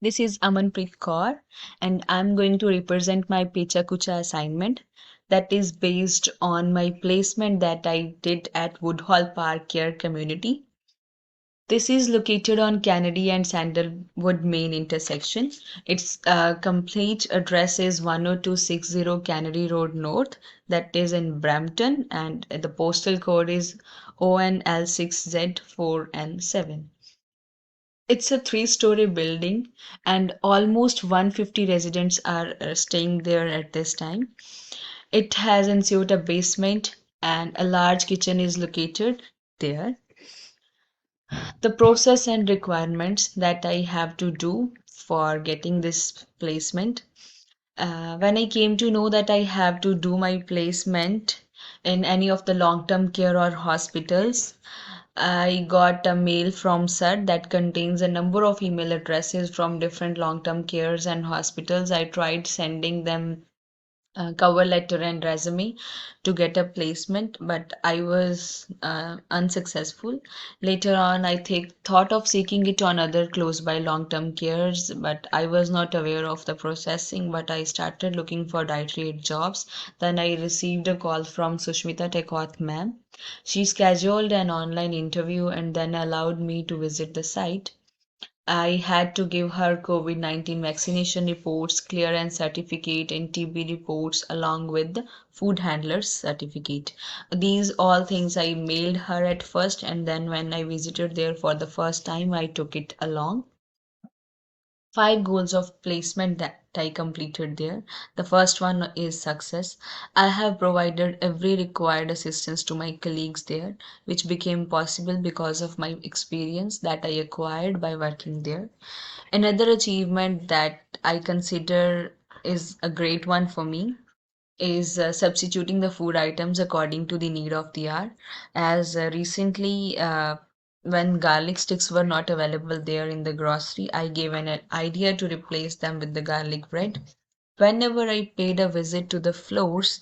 This is Amanpreet Kaur, and I'm going to represent my Pecha Kucha assignment that is based on my placement that I did at Woodhall Park Care Community. This is located on Kennedy and Sandalwood Main intersection. Its complete address is 10260 Kennedy Road North, that is in Brampton, and the postal code is ONL6Z4N7. It's a three-story building, and almost 150 residents are staying there at this time. It has ensued a basement, and a large kitchen is located there. The process and requirements that I have to do for getting this placement. When I came to know that I have to do my placement in any of the long-term care or hospitals, I got a mail from SAT that contains a number of email addresses from different long-term cares and hospitals. I tried sending them a cover letter and resume to get a placement, but I was unsuccessful. Later on, thought of seeking it on other close by long-term cares, but I was not aware of the processing. But I started looking for dietary aid jobs. Then I received a call from Sushmita Tekot ma'am. She scheduled an online interview and then allowed me to visit the site. I had to give her COVID-19 vaccination reports, clearance certificate, and TB reports along with the food handler's certificate. These all things I mailed her at first, and then when I visited there for the first time, I took it along. 5 goals of placement that I completed there. The first one is success. I have provided every required assistance to my colleagues there, which became possible because of my experience that I acquired by working there. Another achievement that I consider is a great one for me is substituting the food items according to the need of the hour. As recently, when garlic sticks were not available there in the grocery, I gave an idea to replace them with the garlic bread. Whenever I paid a visit to the floors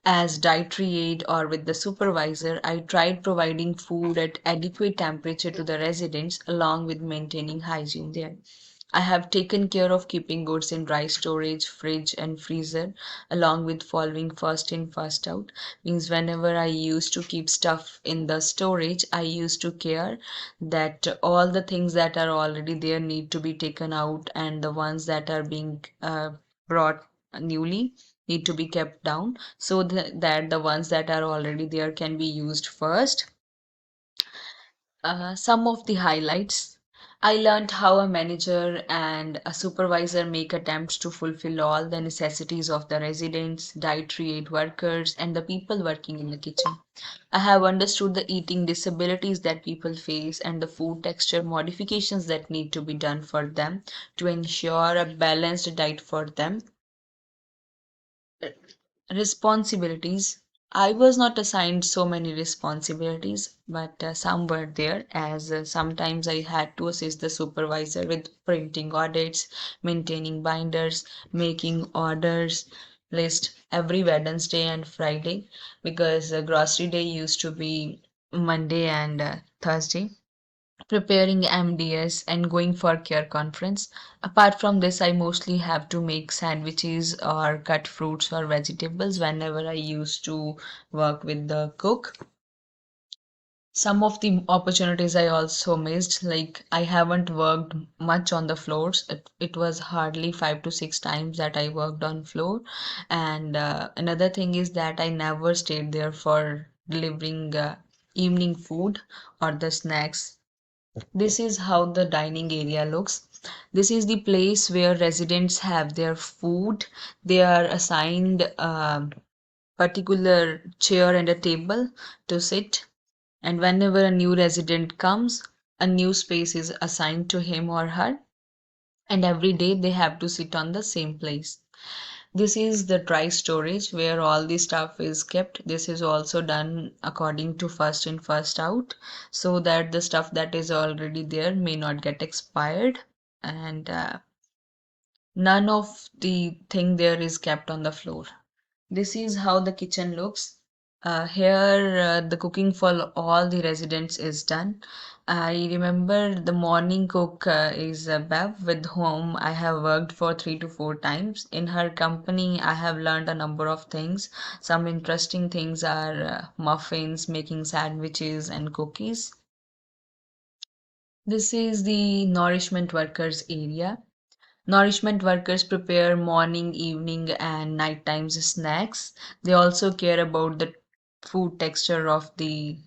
as dietary aid or with the supervisor, I tried providing food at adequate temperature to the residents along with maintaining hygiene there. I have taken care of keeping goods in dry storage, fridge, and freezer, along with following first in, first out. Means whenever I used to keep stuff in the storage, I used to care that all the things that are already there need to be taken out, and the ones that are being brought newly need to be kept down so that the ones that are already there can be used first. Some of the highlights. I learned how a manager and a supervisor make attempts to fulfill all the necessities of the residents, dietary aid workers, and the people working in the kitchen. I have understood the eating disabilities that people face and the food texture modifications that need to be done for them to ensure a balanced diet for them. Responsibilities. I was not assigned so many responsibilities, but some were there, as sometimes I had to assist the supervisor with printing audits, maintaining binders, making orders list every Wednesday and Friday, because grocery day used to be Monday and Thursday, preparing MDS and going for care conference. Apart from this, I mostly have to make sandwiches or cut fruits or vegetables whenever I used to work with the cook. Some of the opportunities I also missed, like I haven't worked much on the floors. It was hardly 5 to 6 times that I worked on floor. And another thing is that I never stayed there for delivering evening food or the snacks. This is how the dining area looks. This is the place where residents have their food. They are assigned a particular chair and a table to sit. And whenever a new resident comes, a new space is assigned to him or her. And every day they have to sit on the same place. This is the dry storage where all the stuff is kept. This is also done according to first in, first out, so that the stuff that is already there may not get expired, and none of the thing there is kept on the floor. This is how the kitchen looks. Here, the cooking for all the residents is done. I remember the morning cook is Bev, with whom I have worked for 3 to 4 times. In her company, I have learned a number of things. Some interesting things are muffins, making sandwiches, and cookies. This is the nourishment workers area. Nourishment workers prepare morning, evening, and night times snacks. They also care about the food texture of the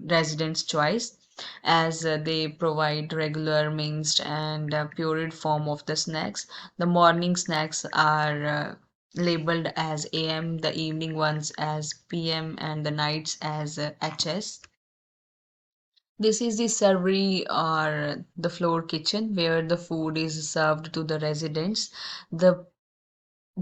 residents' choice, as they provide regular, minced, and pureed form of the snacks. The morning snacks are labeled as AM, the evening ones as PM, and the nights as HS. This is the servery or the floor kitchen where the food is served to the residents. The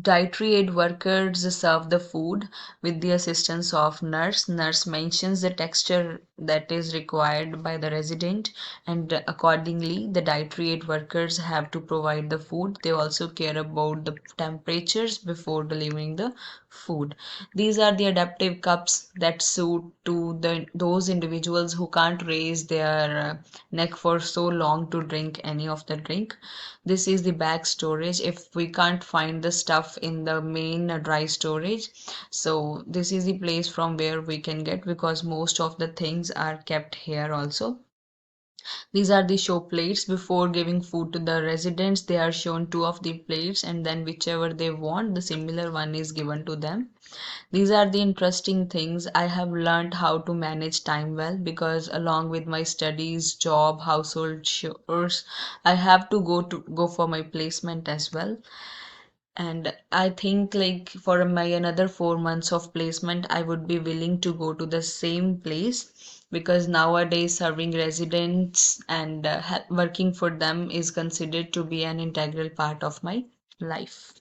dietary aid workers serve the food with the assistance of nurse. Nurse mentions the texture that is required by the resident, and accordingly, the dietary aid workers have to provide the food. They also care about the temperatures before delivering the food. These are the adaptive cups that suit to those individuals who can't raise their neck for so long to drink any of the drink. This is the back storage if we can't find the stuff in the main dry storage. So this is the place from where we can get, because most of the things are kept here also. These are the show plates. Before giving food to the residents, they are shown two of the plates, and then whichever they want, the similar one is given to them. These are the interesting things. I have learned how to manage time well, because along with my studies, job, household chores, I have to go for my placement as well. And I think like for my another 4 months of placement, I would be willing to go to the same place, because nowadays serving residents and working for them is considered to be an integral part of my life.